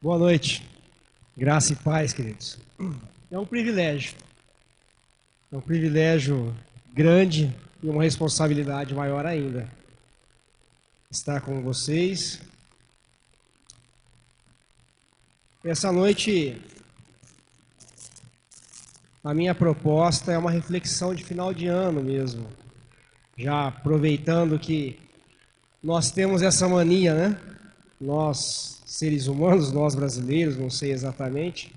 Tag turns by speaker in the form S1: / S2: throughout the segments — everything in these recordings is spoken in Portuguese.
S1: Boa noite, graça e paz, queridos. É um privilégio, grande e uma responsabilidade maior ainda estar com vocês. Essa noite, a minha proposta é uma reflexão de final de ano mesmo, já aproveitando que nós temos essa mania, né? Nós, seres humanos, nós brasileiros, não sei exatamente,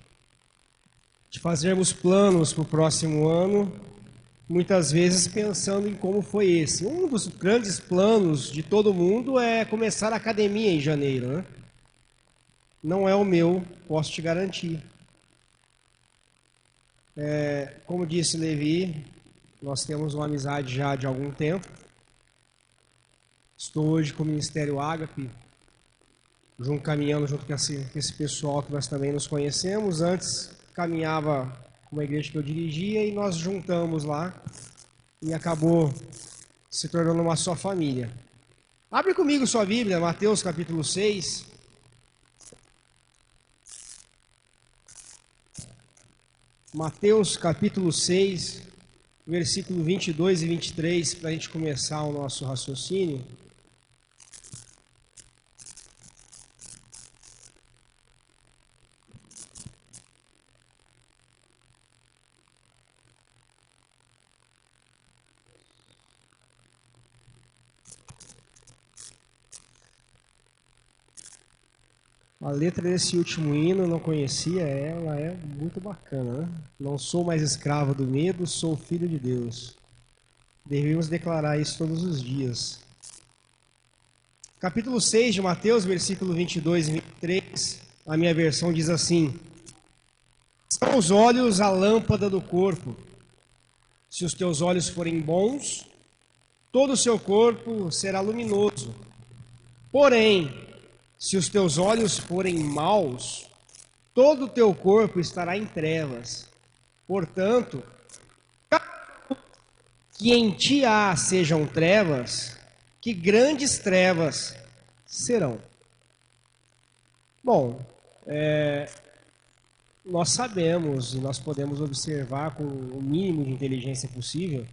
S1: de fazermos planos para o próximo ano, muitas vezes pensando em como foi esse. Um dos grandes planos de todo mundo é começar a academia em janeiro, né? Não é o meu, posso te garantir. Como disse Levi, nós temos uma amizade já de algum tempo. Estou hoje com o Ministério Ágape, caminhando junto com esse pessoal que nós também nos conhecemos. Antes caminhava com uma igreja que eu dirigia e nós juntamos lá e acabou se tornando uma só família. Abre comigo sua Bíblia, Mateus capítulo 6. Mateus capítulo 6, versículo 22 e 23, para a gente começar o nosso raciocínio. A letra desse último hino, eu não conhecia, ela é muito bacana, né? Não sou mais escravo do medo, sou filho de Deus. Devemos declarar isso todos os dias. Capítulo 6 de Mateus, versículo 22 e 23, a minha versão diz assim: são os olhos a lâmpada do corpo. Se os teus olhos forem bons, todo o seu corpo será luminoso. Porém, se os teus olhos forem maus, todo o teu corpo estará em trevas. Portanto, que em ti há sejam trevas, que grandes trevas serão. Bom, nós sabemos e nós podemos observar com o mínimo de inteligência possível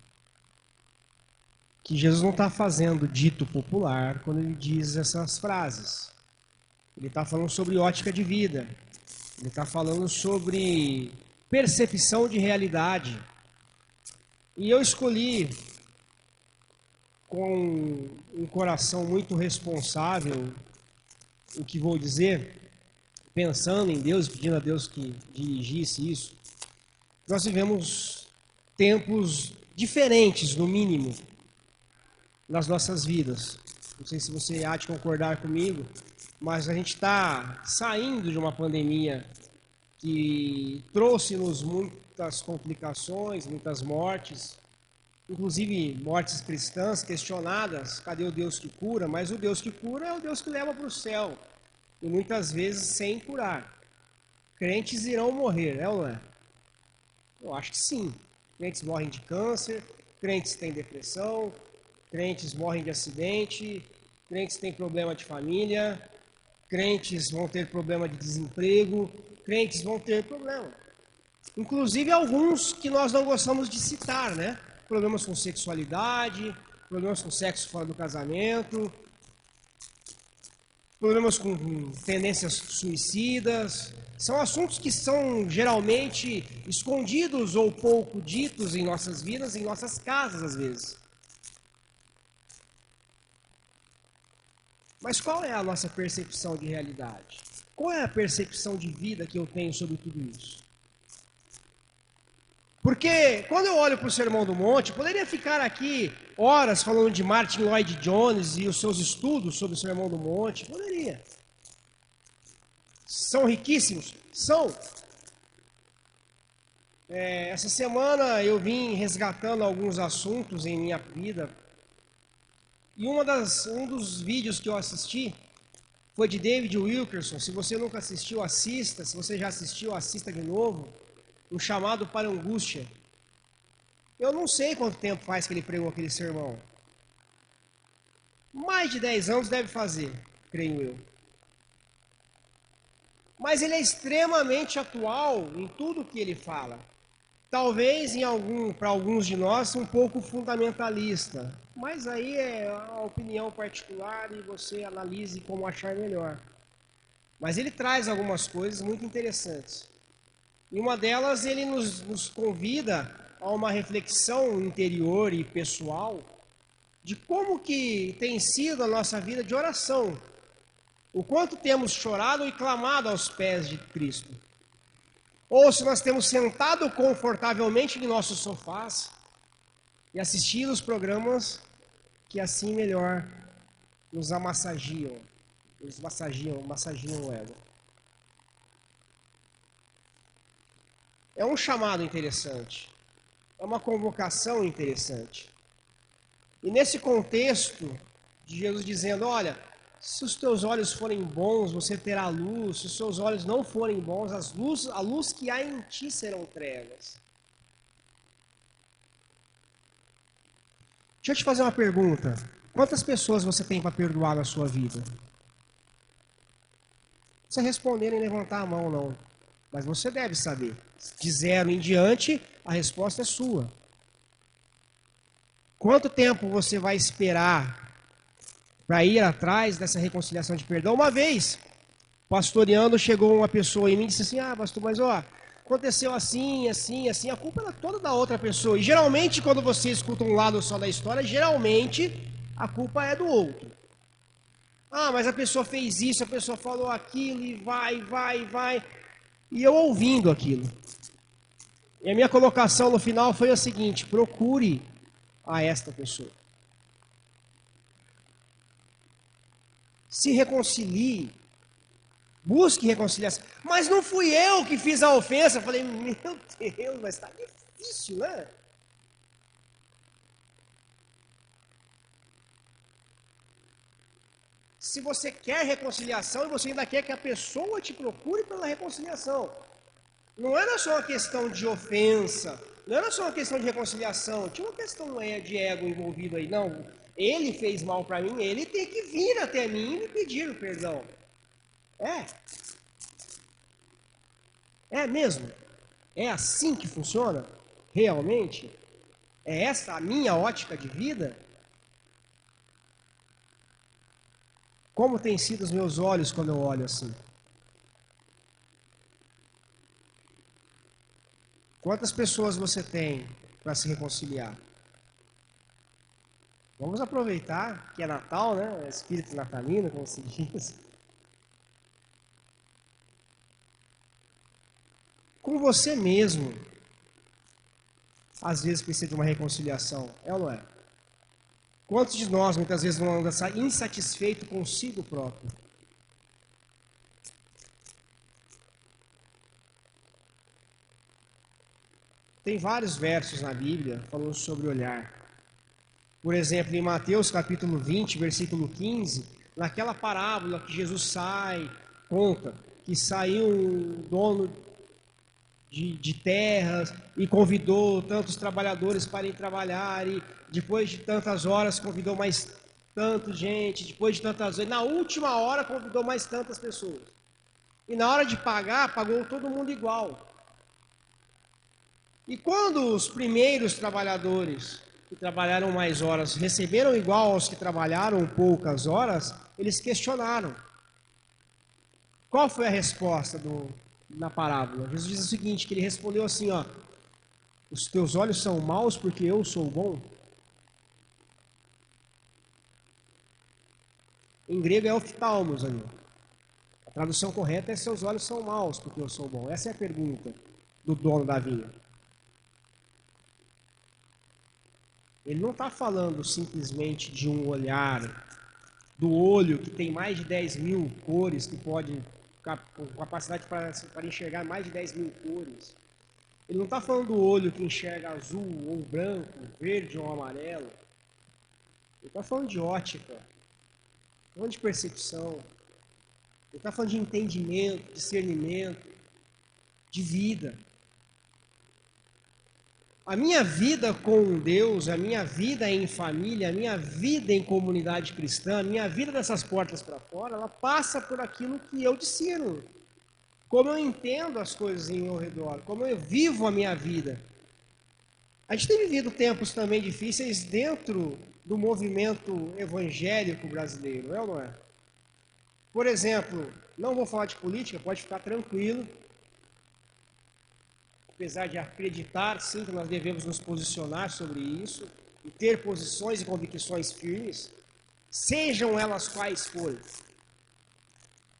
S1: que Jesus não está fazendo dito popular quando ele diz essas frases. Ele está falando sobre ótica de vida. Ele está falando sobre percepção de realidade. E eu escolhi, com um coração muito responsável, o que vou dizer, pensando em Deus, pedindo a Deus que dirigisse isso. Nós vivemos tempos diferentes, no mínimo, nas nossas vidas. Não sei se você há de concordar comigo, mas a gente está saindo de uma pandemia que trouxe-nos muitas complicações, muitas mortes, inclusive mortes cristãs questionadas. Cadê o Deus que cura? Mas o Deus que cura é o Deus que leva para o céu, e muitas vezes sem curar. Crentes irão morrer, é ou não é? Eu acho que sim. Crentes morrem de câncer, crentes têm depressão, crentes morrem de acidente, crentes têm problema de família, crentes vão ter problema de desemprego, crentes vão ter problema. Inclusive alguns que nós não gostamos de citar, né? Problemas com sexualidade, problemas com sexo fora do casamento, problemas com tendências suicidas. São assuntos que são geralmente escondidos ou pouco ditos em nossas vidas, em nossas casas às vezes. Mas qual é a nossa percepção de realidade? Qual é a percepção de vida que eu tenho sobre tudo isso? Porque quando eu olho para o Sermão do Monte, poderia ficar aqui horas falando de Martin Lloyd Jones e os seus estudos sobre o Sermão do Monte. Poderia. São riquíssimos? São. Essa semana eu vim resgatando alguns assuntos em minha vida. E um dos vídeos que eu assisti foi de David Wilkerson. Se você nunca assistiu, assista. Se você já assistiu, assista de novo. Um chamado para a angústia. Eu não sei quanto tempo faz que ele pregou aquele sermão. Mais de 10 anos deve fazer, creio eu. mas ele é extremamente atual em tudo que ele fala. Talvez para alguns de nós um pouco fundamentalista, mas aí é a opinião particular e você analise como achar melhor. Mas ele traz algumas coisas muito interessantes. E uma delas ele nos convida a uma reflexão interior e pessoal de como que tem sido a nossa vida de oração. O quanto temos chorado e clamado aos pés de Cristo. Ou se nós temos sentado confortavelmente em nossos sofás e assistido os programas que assim melhor nos massagiam o ego. É um chamado interessante, é uma convocação interessante. E nesse contexto de Jesus dizendo, olha, se os teus olhos forem bons, você terá luz. Se os seus olhos não forem bons, a luz que há em ti serão trevas. Deixa eu te fazer uma pergunta. Quantas pessoas você tem para perdoar na sua vida? Não precisa responder nem levantar a mão, não. Mas você deve saber. De 0 em diante, a resposta é sua. Quanto tempo você vai esperar para ir atrás dessa reconciliação de perdão? Uma vez, pastoreando, chegou uma pessoa em mim e disse assim, pastor, mas aconteceu assim, assim, assim, a culpa era toda da outra pessoa. E geralmente, quando você escuta um lado só da história, geralmente a culpa é do outro. Mas a pessoa fez isso, a pessoa falou aquilo, e vai. E eu ouvindo aquilo. E a minha colocação no final foi a seguinte, procure a esta pessoa. Se reconcilie, busque reconciliação. Mas não fui eu que fiz a ofensa. Eu falei, meu Deus, mas está difícil, né? Se você quer reconciliação e você ainda quer que a pessoa te procure pela reconciliação. Não era só uma questão de ofensa, não era só uma questão de reconciliação, tinha uma questão de ego envolvido aí. Não, ele fez mal para mim, ele tem que vir até mim e me pedir o perdão. É mesmo? É assim que funciona? Realmente? É essa a minha ótica de vida? Como têm sido os meus olhos quando eu olho assim? Quantas pessoas você tem para se reconciliar? Vamos aproveitar que é Natal, né? Espírito natalino, como se diz. Com você mesmo, às vezes precisa de uma reconciliação, é ou não é? Quantos de nós muitas vezes não anda insatisfeito consigo próprio? Tem vários versos na Bíblia falando sobre olhar. Por exemplo, em Mateus capítulo 20, versículo 15, naquela parábola que Jesus conta que saiu um dono de terras e convidou tantos trabalhadores para ir trabalhar, e depois de tantas horas convidou mais tanta gente, depois de tantas horas, na última hora convidou mais tantas pessoas. E na hora de pagar, pagou todo mundo igual. E quando os primeiros trabalhadores que trabalharam mais horas receberam igual aos que trabalharam poucas horas, eles questionaram. Qual foi a resposta na parábola? Jesus diz o seguinte, que ele respondeu assim, os teus olhos são maus porque eu sou bom? Em grego é oftalmos ali. A tradução correta é seus olhos são maus porque eu sou bom. Essa é a pergunta do dono da vinha. Ele não está falando simplesmente de um olhar, do olho que tem mais de 10 mil cores, que pode, com capacidade para enxergar mais de 10 mil cores. Ele não está falando do olho que enxerga azul ou branco, verde ou amarelo. Ele está falando de ótica, falando de percepção. Ele está falando de entendimento, discernimento, de vida. A minha vida com Deus, a minha vida em família, a minha vida em comunidade cristã, a minha vida dessas portas para fora, ela passa por aquilo que eu discerno. como eu entendo as coisas em meu redor, como eu vivo a minha vida. A gente tem vivido tempos também difíceis dentro do movimento evangélico brasileiro, é ou não é? Por exemplo, não vou falar de política, pode ficar tranquilo. Apesar de acreditar, sim, que nós devemos nos posicionar sobre isso e ter posições e convicções firmes, sejam elas quais forem.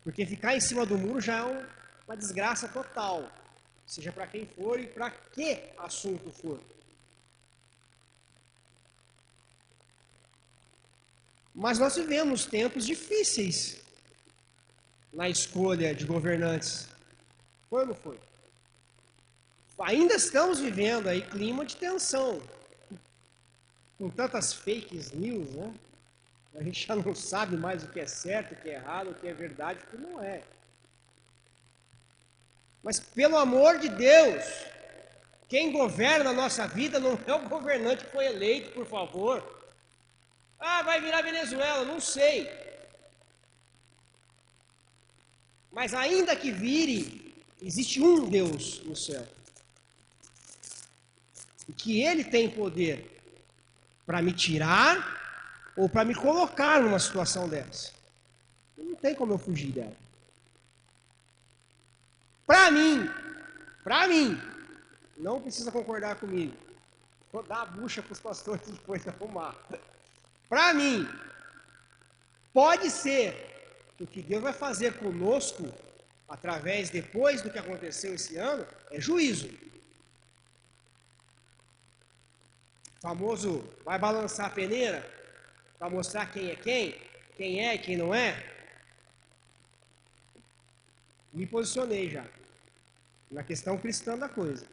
S1: Porque ficar em cima do muro já é uma desgraça total, seja para quem for e para que assunto for. Mas nós vivemos tempos difíceis na escolha de governantes. Foi ou não foi? Ainda estamos vivendo aí clima de tensão, com tantas fake news, né? A gente já não sabe mais o que é certo, o que é errado, o que é verdade, o que não é. Mas, pelo amor de Deus, quem governa a nossa vida não é o governante que foi eleito, por favor. Ah, vai virar Venezuela, não sei. Mas ainda que vire, existe um Deus no céu. E que Ele tem poder para me tirar ou para me colocar numa situação dessa. Não tem como eu fugir dela. Para mim, não precisa concordar comigo. Vou dar a bucha para os pastores depois arrumar. Para mim, pode ser que o que Deus vai fazer conosco, através depois do que aconteceu esse ano, é juízo. O famoso vai balançar a peneira para mostrar quem é e quem não é. Me posicionei já na questão cristã da coisa.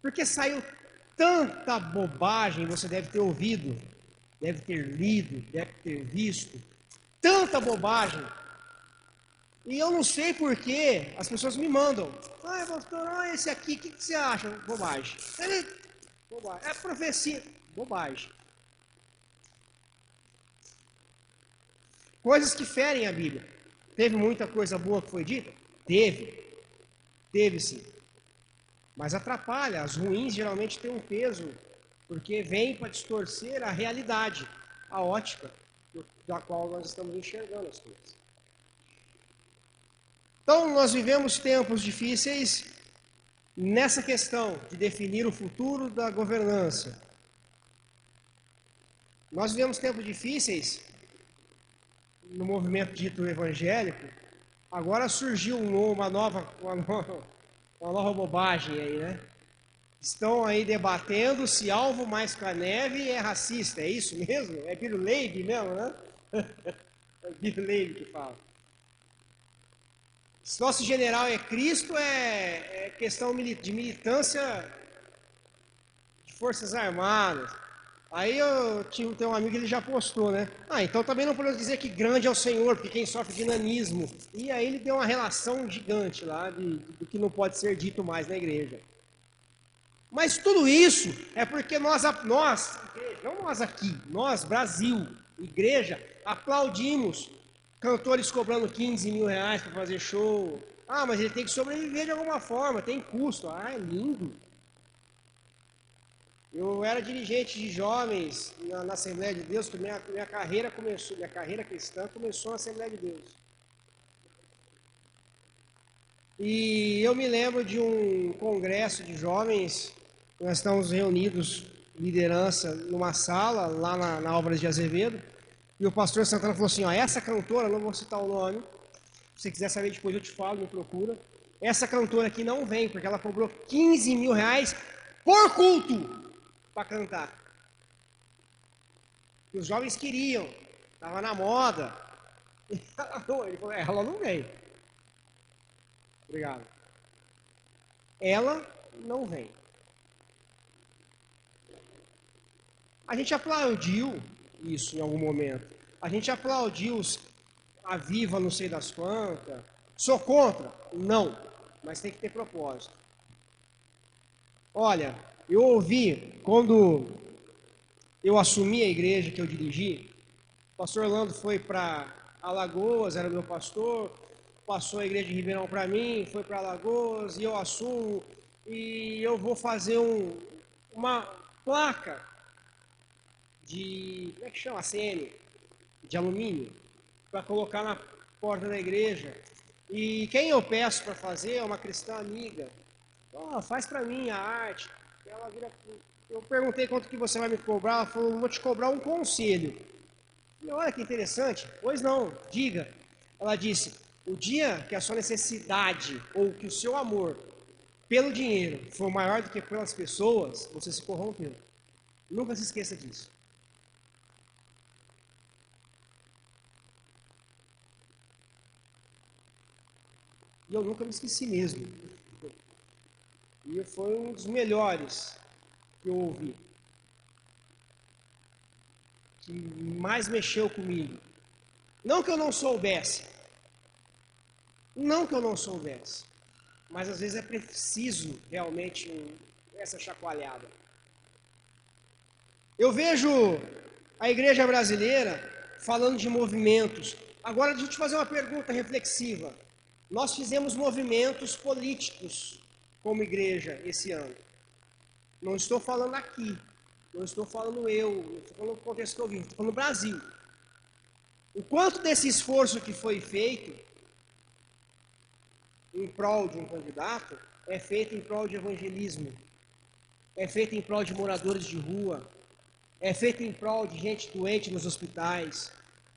S1: Porque saiu tanta bobagem, você deve ter ouvido, deve ter lido, deve ter visto, tanta bobagem. E eu não sei porquê as pessoas me mandam. Ah, pastor, esse aqui, o que você acha? Bobagem. Bobagem. É profecia. Bobagem. Coisas que ferem a Bíblia. Teve muita coisa boa que foi dita? Teve sim. Mas atrapalha. As ruins geralmente têm um peso, porque vem para distorcer a realidade, a ótica da qual nós estamos enxergando as coisas. Então, nós vivemos tempos difíceis nessa questão de definir o futuro da governança. Nós vivemos tempos difíceis no movimento dito evangélico. Agora surgiu uma nova bobagem aí, né? Estão aí debatendo se alvo mais com a neve é racista. É isso mesmo? É Biro Leib mesmo, né? É Biro Leib que fala. Se nosso general é Cristo, é questão de militância de Forças Armadas. Aí eu tenho um amigo que ele já postou, né? Ah, então também não podemos dizer que grande é o Senhor, porque quem sofre dinamismo. E aí ele deu uma relação gigante lá do que não pode ser dito mais na igreja. Mas tudo isso é porque nós, não nós aqui, nós, Brasil, igreja, aplaudimos cantores cobrando 15 mil reais para fazer show. Ah, mas ele tem que sobreviver de alguma forma, tem custo. Ah, é lindo. Eu era dirigente de jovens na Assembleia de Deus, porque minha carreira cristã começou na Assembleia de Deus. E eu me lembro de um congresso de jovens, nós estamos reunidos, liderança, numa sala, lá na Álvares de Azevedo, e o pastor Santana falou assim, ó, essa cantora, não vou citar o nome, se você quiser saber depois eu te falo, me procura, essa cantora aqui não vem, porque ela cobrou 15 mil reais por culto para cantar. E os jovens queriam, estava na moda. Ele falou, ela não vem. Obrigado. Ela não vem. A gente aplaudiu isso em algum momento. A gente aplaudiu a Viva não sei das quantas. Sou contra? Não. Mas tem que ter propósito. Olha, eu ouvi, quando eu assumi a igreja que eu dirigi, o pastor Orlando foi para Alagoas, era meu pastor, passou a igreja de Ribeirão para mim, foi para Alagoas, e eu assumo, e eu vou fazer uma placa de, como é que chama? ACM, de alumínio, para colocar na porta da igreja. E quem eu peço para fazer é uma cristã amiga. Oh, faz para mim a arte. Ela vira, eu perguntei quanto que você vai me cobrar, ela falou, vou te cobrar um conselho. E olha que interessante. Pois não, diga. Ela disse, o dia que a sua necessidade ou que o seu amor pelo dinheiro for maior do que pelas pessoas, você se corrompeu. Nunca se esqueça disso. E eu nunca me esqueci mesmo. E foi um dos melhores que eu ouvi. Que mais mexeu comigo. Não que eu não soubesse. Não que eu não soubesse. Mas às vezes é preciso realmente essa chacoalhada. Eu vejo a igreja brasileira falando de movimentos. Agora, deixa eu te fazer uma pergunta reflexiva. Nós fizemos movimentos políticos como igreja esse ano. Não estou falando aqui, não estou falando não estou falando no contexto que eu vivo, estou falando no Brasil. O quanto desse esforço que foi feito em prol de um candidato é feito em prol de evangelismo, é feito em prol de moradores de rua, é feito em prol de gente doente nos hospitais.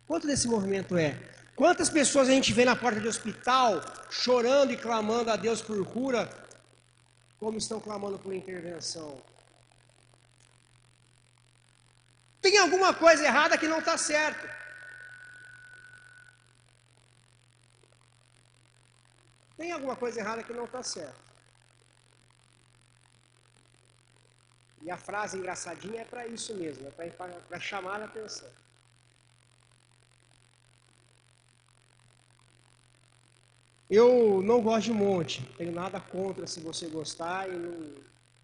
S1: Quanto desse movimento é? Quantas pessoas a gente vê na porta de hospital chorando e clamando a Deus por cura, como estão clamando por intervenção? Tem alguma coisa errada que não está certo. Tem alguma coisa errada que não está certo. E a frase engraçadinha é para isso mesmo, é para chamar a atenção. Eu não gosto de monte, tenho nada contra se você gostar e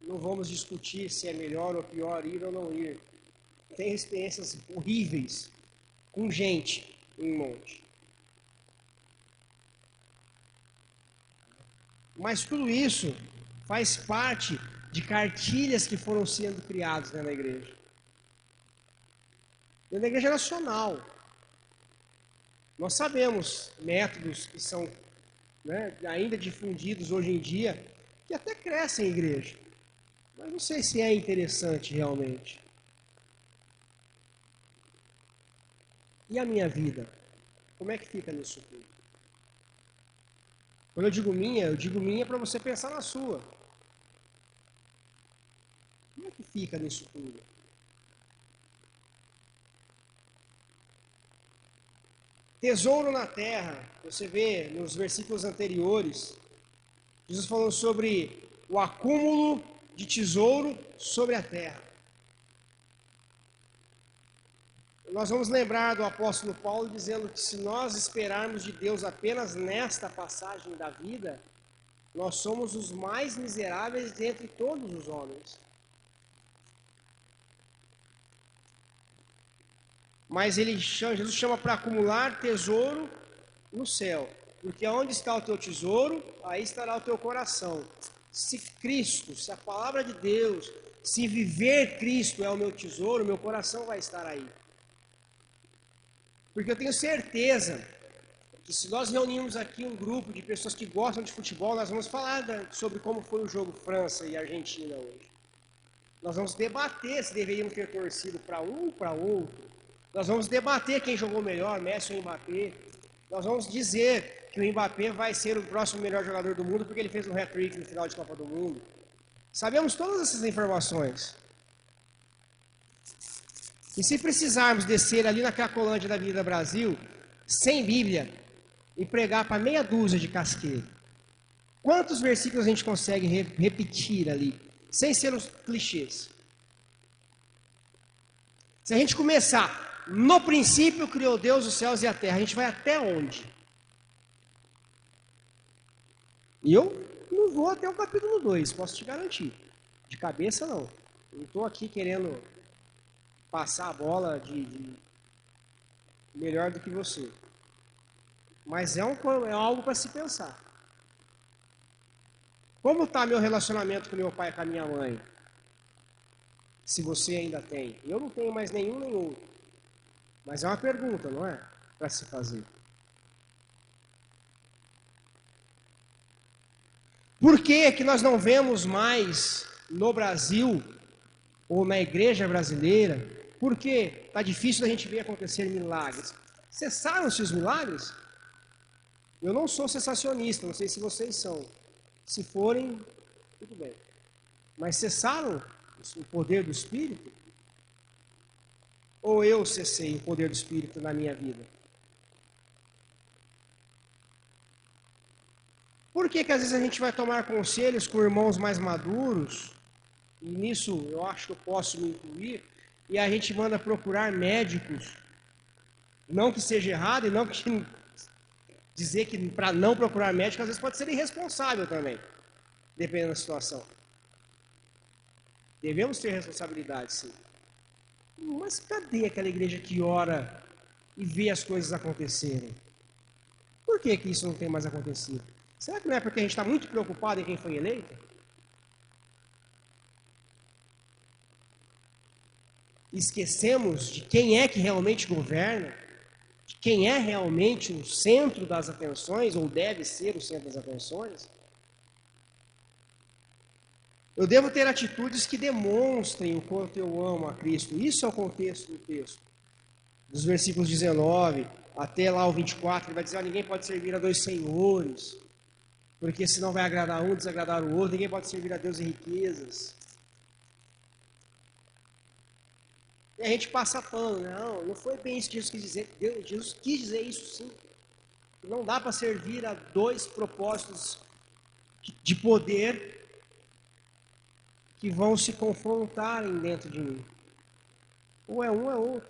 S1: não vamos discutir se é melhor ou pior ir ou não ir. Tenho experiências horríveis com gente em monte. Mas tudo isso faz parte de cartilhas que foram sendo criadas na igreja. Na igreja nacional. Nós sabemos métodos que são ainda difundidos hoje em dia, que até crescem em igreja. Mas não sei se é interessante realmente. E a minha vida? Como é que fica nisso tudo? Quando eu digo minha para você pensar na sua. Como é que fica nisso tudo? Tesouro na terra. Você vê nos versículos anteriores, Jesus falando sobre o acúmulo de tesouro sobre a terra. Nós vamos lembrar do apóstolo Paulo dizendo que se nós esperarmos de Deus apenas nesta passagem da vida, nós somos os mais miseráveis dentre todos os homens. Mas Jesus chama para acumular tesouro no céu. Porque onde está o teu tesouro, aí estará o teu coração. Se Cristo, se a palavra de Deus, se viver Cristo é o meu tesouro, meu coração vai estar aí. Porque eu tenho certeza que se nós reunirmos aqui um grupo de pessoas que gostam de futebol, nós vamos falar sobre como foi o jogo França e Argentina hoje. Nós vamos debater se deveríamos ter torcido para um ou para outro. Nós vamos debater quem jogou melhor, Messi ou Mbappé. Nós vamos dizer que o Mbappé vai ser o próximo melhor jogador do mundo porque ele fez um hat-trick no final de Copa do Mundo. Sabemos todas essas informações. E se precisarmos descer ali na Cracolândia da Avenida Brasil, sem Bíblia, e pregar para meia dúzia de casqueiro, quantos versículos a gente consegue repetir ali, sem ser os clichês? Se a gente começar, no princípio criou Deus os céus e a terra, a gente vai até onde? E eu não vou até o capítulo 2, posso te garantir. De cabeça não. Eu não estou aqui querendo passar a bola de melhor do que você. Mas é algo para se pensar. Como está meu relacionamento com meu pai e com a minha mãe? Se você ainda tem. Eu não tenho mais nenhum nem outro. Mas é uma pergunta, não é? Para se fazer. Por que que nós não vemos mais no Brasil ou na igreja brasileira? Por que está difícil da gente ver acontecer milagres? Cessaram-se os milagres? Eu não sou sensacionista, não sei se vocês são. Se forem, tudo bem. Mas cessaram o poder do Espírito? Ou eu cessei o poder do Espírito na minha vida? Por que que às vezes a gente vai tomar conselhos com irmãos mais maduros, e nisso eu acho que eu posso me incluir, e a gente manda procurar médicos, não que seja errado, e não que dizer que para não procurar médico às vezes pode ser irresponsável também, dependendo da situação. Devemos ter responsabilidade, sim. Mas cadê aquela igreja que ora e vê as coisas acontecerem? Por que que isso não tem mais acontecido? Será que não é porque a gente está muito preocupado em quem foi eleito? Esquecemos de quem é que realmente governa? De quem é realmente o centro das atenções, ou deve ser o centro das atenções? Eu devo ter atitudes que demonstrem o quanto eu amo a Cristo. Isso é o contexto do texto. Dos versículos 19 até lá o 24, ele vai dizer: ninguém pode servir a dois senhores, porque senão vai agradar um, desagradar o outro. Ninguém pode servir a Deus e riquezas. E a gente passa pano. Não foi bem isso que Jesus quis dizer. Jesus quis dizer isso sim. Não dá para servir a dois propósitos de poder que vão se confrontarem dentro de mim. Ou é um, ou é outro.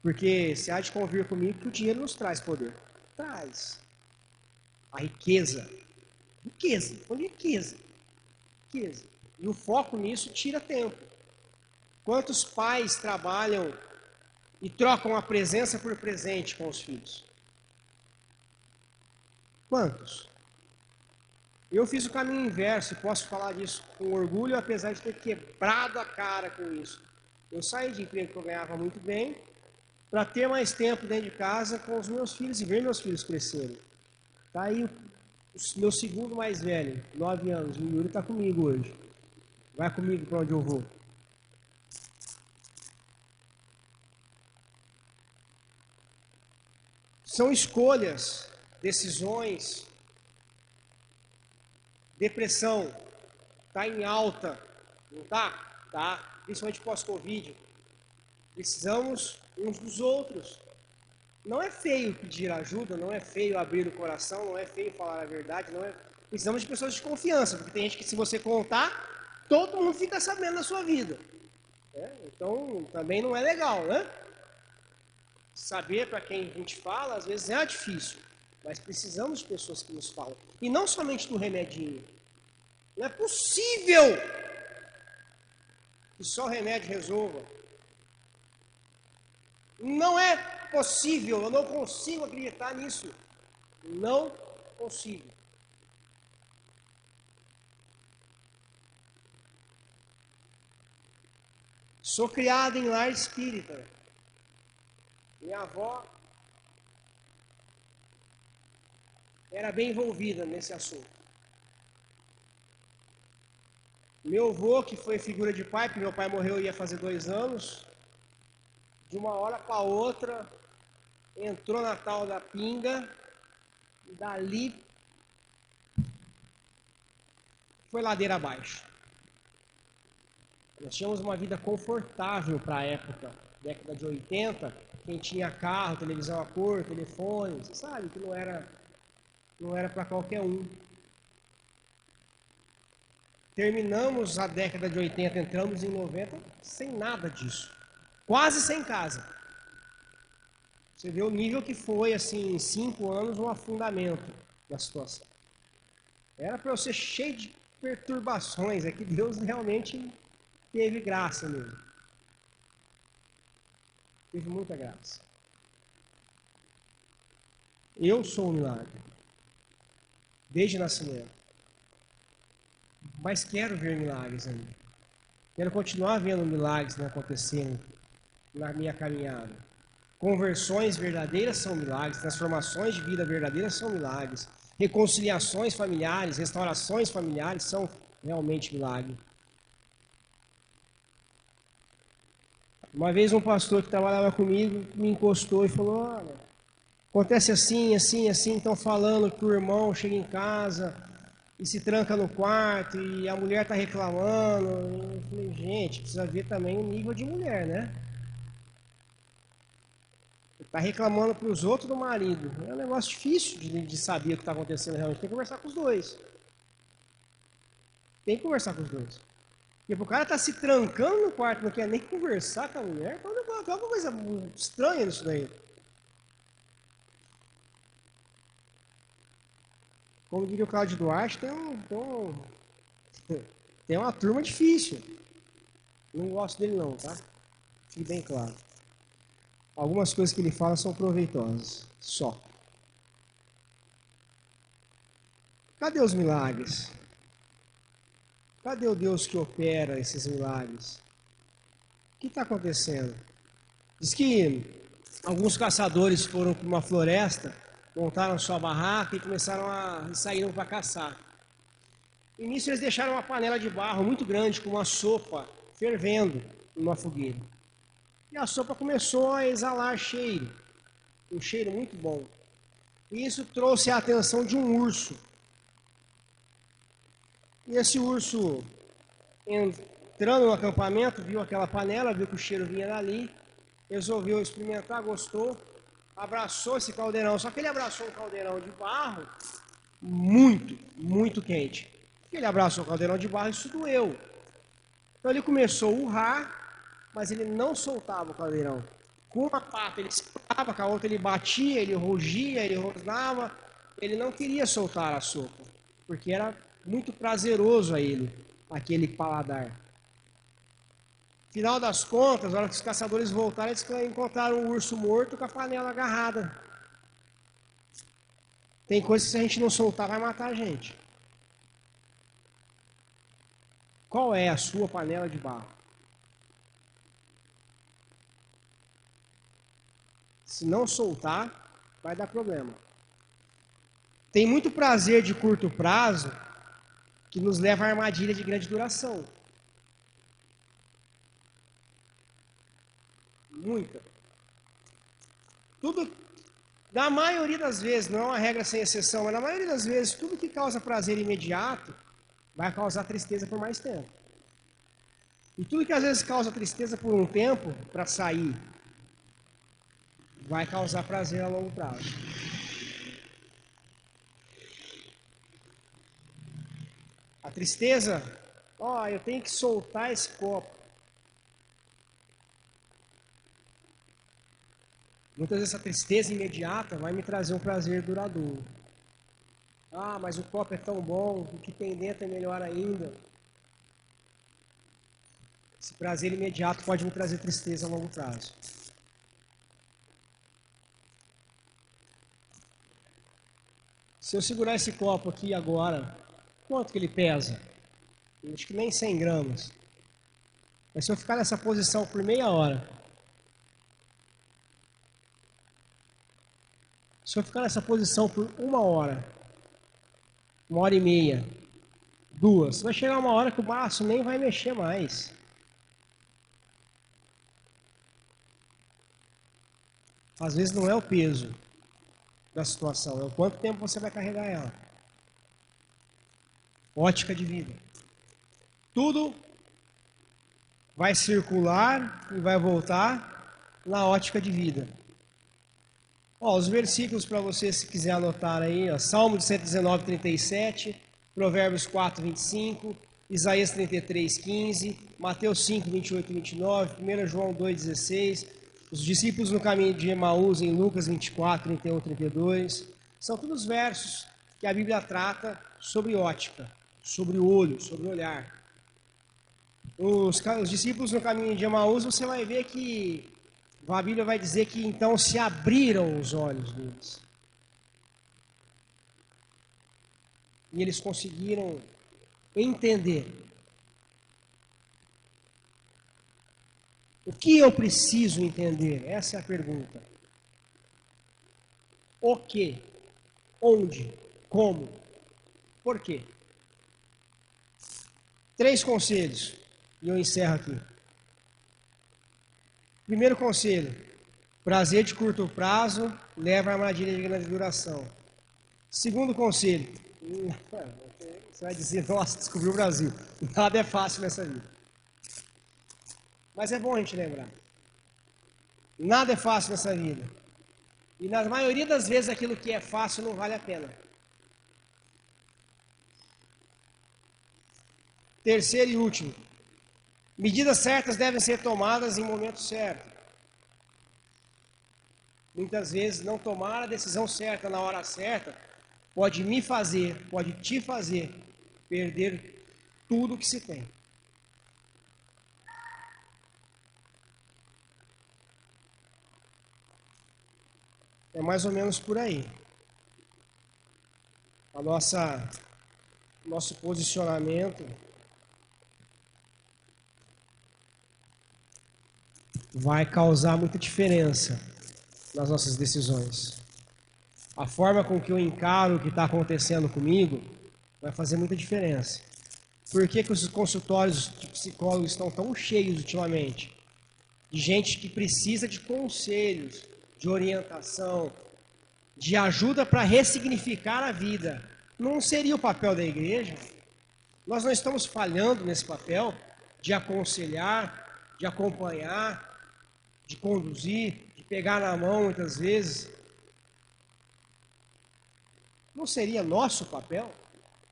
S1: Porque se há de convir comigo que o dinheiro nos traz poder. Traz. A riqueza. Riqueza. Onde riqueza? Riqueza. E o foco nisso tira tempo. Quantos pais trabalham e trocam a presença por presente com os filhos? Quantos? Eu fiz o caminho inverso e posso falar disso com orgulho, apesar de ter quebrado a cara com isso. Eu saí de emprego que eu ganhava muito bem para ter mais tempo dentro de casa com os meus filhos e ver meus filhos crescerem. Tá aí o meu segundo mais velho, 9 anos, o Yuri está comigo hoje. Vai comigo para onde eu vou. São escolhas, decisões. Depressão está em alta, não está? Tá. Principalmente pós-Covid. Precisamos uns dos outros. Não é feio pedir ajuda, não é feio abrir o coração, não é feio falar a verdade, não é. Precisamos de pessoas de confiança, porque tem gente que se você contar, todo mundo fica sabendo da sua vida. Então também não é legal, né? Saber para quem a gente fala, às vezes é difícil, mas precisamos de pessoas que nos falam. E não somente do remedinho. Não é possível que só o remédio resolva. Não é possível, eu não consigo acreditar nisso. Não consigo. Sou criado em lar espírita. Minha avó era bem envolvida nesse assunto. Meu avô, que foi figura de pai, porque meu pai morreu ia fazer 2 anos, de uma hora para outra, entrou na tal da pinga, e dali foi ladeira abaixo. Nós tínhamos uma vida confortável para a época, década de 80, quem tinha carro, televisão a cor, telefone, você sabe que não era para qualquer um. Terminamos a década de 80, entramos em 90 sem nada disso. Quase sem casa. Você vê o nível que foi, assim, em 5 anos, um afundamento da situação. Era para eu ser cheio de perturbações, é que Deus realmente teve graça mesmo. Teve muita graça. Eu sou um milagre, desde o nascimento. Mas quero ver milagres ainda. Quero continuar vendo milagres acontecendo na minha caminhada. Conversões verdadeiras são milagres, transformações de vida verdadeiras são milagres, reconciliações familiares, restaurações familiares são realmente milagres. Uma vez um pastor que trabalhava comigo me encostou e falou: olha, acontece assim, assim, assim, estão falando que o irmão chega em casa e se tranca no quarto e a mulher está reclamando. Eu falei: gente, precisa ver também o nível de mulher, né? Está reclamando para os outros do marido. É um negócio difícil de saber o que está acontecendo realmente. Tem que conversar com os dois. Tem que conversar com os dois. Porque o cara tá se trancando no quarto, não quer nem conversar com a mulher, então tem alguma coisa estranha nisso daí. Como diria o Cláudio Duarte, tem uma turma difícil. Não gosto dele não, tá? Fique bem claro. Algumas coisas que ele fala são proveitosas, só. Cadê os milagres? Cadê o Deus que opera esses milagres? O que está acontecendo? Diz que alguns caçadores foram para uma floresta, montaram sua barraca e saíram para caçar. No início eles deixaram uma panela de barro muito grande com uma sopa fervendo numa fogueira. E a sopa começou a exalar cheiro, um cheiro muito bom. E isso trouxe a atenção de um urso. E esse urso, entrando no acampamento, viu aquela panela, viu que o cheiro vinha dali, resolveu experimentar, gostou, abraçou esse caldeirão. Só que ele abraçou um caldeirão de barro muito, muito quente. Ele abraçou o caldeirão de barro e isso doeu. Então ele começou a urrar, mas ele não soltava o caldeirão. Com uma pata ele soltava, com a outra ele batia, ele rugia, ele rosnava. Ele não queria soltar a sopa, porque era muito prazeroso a ele, aquele paladar. Final das contas, na hora que os caçadores voltaram, eles encontraram um urso morto com a panela agarrada. Tem coisas que se a gente não soltar vai matar a gente. Qual é a sua panela de barro? Se não soltar, vai dar problema. Tem muito prazer de curto prazo que nos leva à armadilha de grande duração. Muita. Tudo, na maioria das vezes, não é uma regra sem exceção, mas na maioria das vezes, tudo que causa prazer imediato vai causar tristeza por mais tempo. E tudo que às vezes causa tristeza por um tempo, para sair, vai causar prazer a longo prazo. A tristeza, eu tenho que soltar esse copo. Muitas vezes essa tristeza imediata vai me trazer um prazer duradouro. Mas o copo é tão bom, o que tem dentro é melhor ainda. Esse prazer imediato pode me trazer tristeza a longo prazo. Se eu segurar esse copo aqui agora, quanto que ele pesa? Acho que nem 100 gramas. Mas se eu ficar nessa posição por meia hora, se eu ficar nessa posição por 1 hora, 1 hora e meia, 2, vai chegar uma hora que o braço nem vai mexer mais. Às vezes não é o peso da situação, é o quanto tempo você vai carregar ela. Ótica de vida. Tudo vai circular e vai voltar na ótica de vida. Os versículos para você, se quiser anotar aí, Salmo de 119, 37, Provérbios 4, 25, Isaías 33, 15, Mateus 5, 28 e 29, 1 João 2, 16, os discípulos no caminho de Emaús em Lucas 24, 31, 32. São todos versos que a Bíblia trata sobre ótica, sobre o olho, sobre o olhar. Os discípulos no caminho de Emaús, você vai ver que a Bíblia vai dizer que então se abriram os olhos deles. e eles conseguiram entender. O que eu preciso entender? Essa é a pergunta. O que? Onde? Como? Por quê? 3 conselhos, e eu encerro aqui. Primeiro conselho: prazer de curto prazo leva à armadilha de grande duração. Segundo conselho: você vai dizer, nossa, descobriu o Brasil. Nada é fácil nessa vida. Mas é bom a gente lembrar. Nada é fácil nessa vida. E na maioria das vezes aquilo que é fácil não vale a pena. Terceiro e último: medidas certas devem ser tomadas em momento certo. Muitas vezes não tomar a decisão certa na hora certa pode te fazer perder tudo que se tem. É mais ou menos por aí. Nosso posicionamento vai causar muita diferença nas nossas decisões. A forma com que eu encaro o que está acontecendo comigo vai fazer muita diferença. Por que os consultórios de psicólogos estão tão cheios ultimamente? De gente que precisa de conselhos, de orientação, de ajuda para ressignificar a vida. Não seria o papel da igreja? Nós não estamos falhando nesse papel de aconselhar, de acompanhar, de conduzir, de pegar na mão muitas vezes. Não seria nosso papel?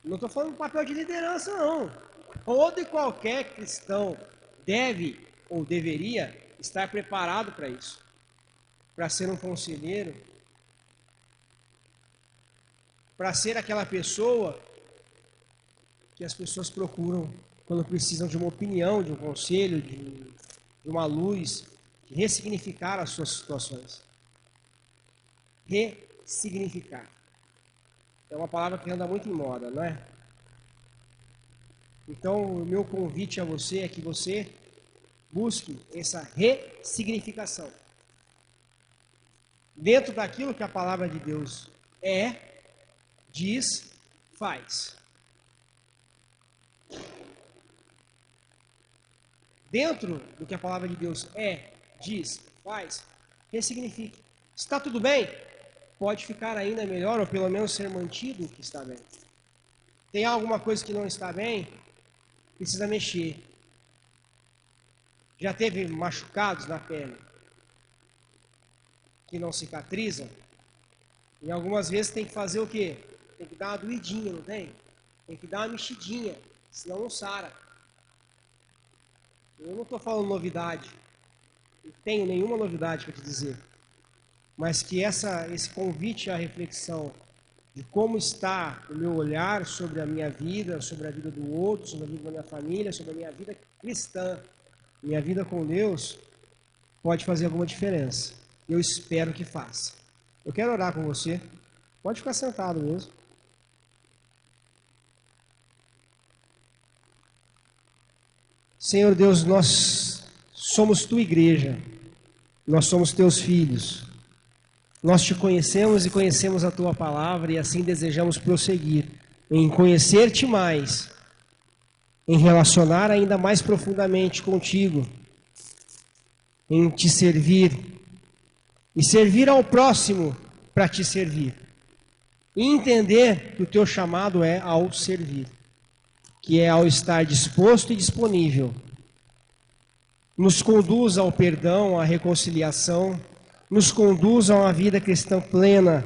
S1: Não estou falando do papel de liderança, não. Todo e qualquer cristão deve ou deveria estar preparado para isso. Para ser um conselheiro, para ser aquela pessoa que as pessoas procuram quando precisam de uma opinião, de um conselho, de uma luz, de ressignificar as suas situações. Ressignificar. É uma palavra que anda muito em moda, não é? Então, o meu convite a você é que você busque essa ressignificação. Dentro daquilo que a palavra de Deus diz, faz. Dentro do que a palavra de Deus diz, faz, ressignifique. Está tudo bem? Pode ficar ainda melhor, ou pelo menos ser mantido o que está bem. Tem alguma coisa que não está bem? Precisa mexer. Já teve machucados na pele que não cicatrizam? E algumas vezes tem que fazer o quê? Tem que dar uma doidinha, não tem? Tem que dar uma mexidinha, senão não sara. Eu não estou falando novidade. Não tenho nenhuma novidade para te dizer. Mas que esse convite à reflexão de como está o meu olhar sobre a minha vida, sobre a vida do outro, sobre a vida da minha família, sobre a minha vida cristã, minha vida com Deus, pode fazer alguma diferença. Eu espero que faça. Eu quero orar com você. Pode ficar sentado mesmo. Senhor Deus, nós somos tua igreja. Nós somos teus filhos. Nós te conhecemos e conhecemos a tua palavra e assim desejamos prosseguir em conhecer-te mais, em relacionar ainda mais profundamente contigo, em te servir e servir ao próximo para te servir. E entender que o teu chamado é ao servir, que é ao estar disposto e disponível. Nos conduz ao perdão, à reconciliação, nos conduz a uma vida cristã plena,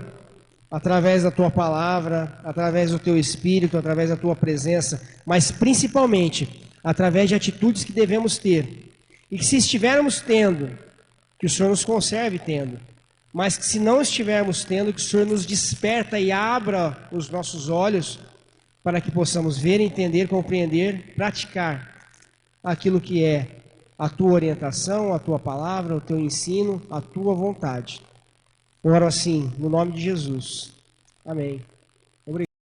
S1: através da tua palavra, através do teu espírito, através da tua presença, mas principalmente através de atitudes que devemos ter. E que se estivermos tendo, que o Senhor nos conserve tendo, mas que se não estivermos tendo, que o Senhor nos desperta e abra os nossos olhos para que possamos ver, entender, compreender, praticar aquilo que é a tua orientação, a tua palavra, o teu ensino, a tua vontade. Oro assim, no nome de Jesus. Amém.